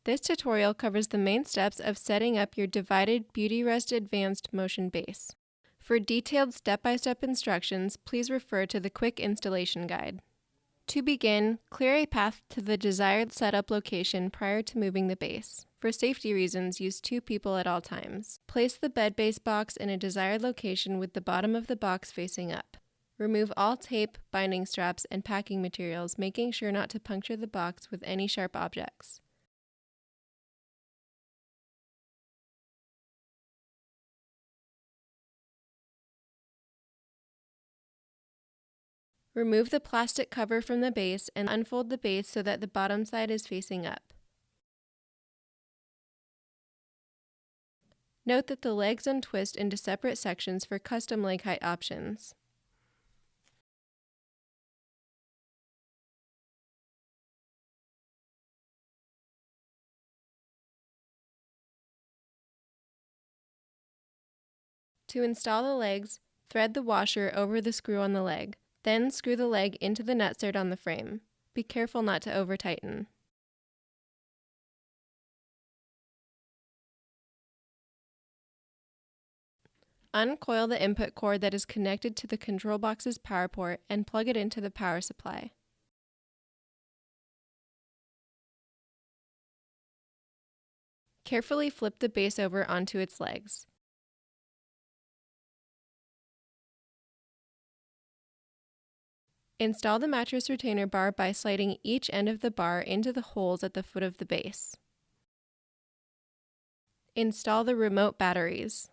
This tutorial covers the main steps of setting up your divided Beautyrest Advanced Motion base. For detailed step-by-step instructions, please refer to the quick installation guide. To begin, clear a path to the desired setup location prior to moving the base. For safety reasons, use 2 people at all times. Place the bed base box in a desired location with the bottom of the box facing up. Remove all tape, binding straps, and packing materials, making sure not to puncture the box with any sharp objects. Remove the plastic cover from the base and unfold the base so that the bottom side is facing up. Note that the legs untwist into separate sections for custom leg height options. To install the legs, thread the washer over the screw on the leg. Then screw the leg into the nutsert on the frame. Be careful not to over-tighten. Uncoil the input cord that is connected to the control box's power port and plug it into the power supply. Carefully flip the base over onto its legs. Install the mattress retainer bar by sliding each end of the bar into the holes at the foot of the base. Install the remote batteries.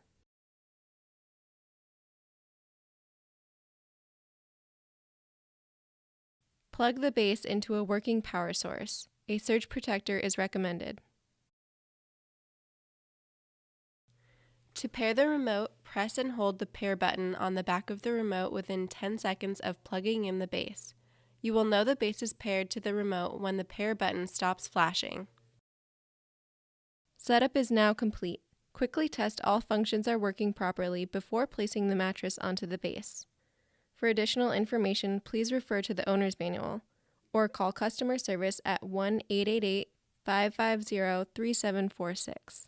Plug the base into a working power source. A surge protector is recommended. To pair the remote, press and hold the pair button on the back of the remote within 10 seconds of plugging in the base. You will know the base is paired to the remote when the pair button stops flashing. Setup is now complete. Quickly test all functions are working properly before placing the mattress onto the base. For additional information, please refer to the owner's manual or call customer service at 1-888-550-3746.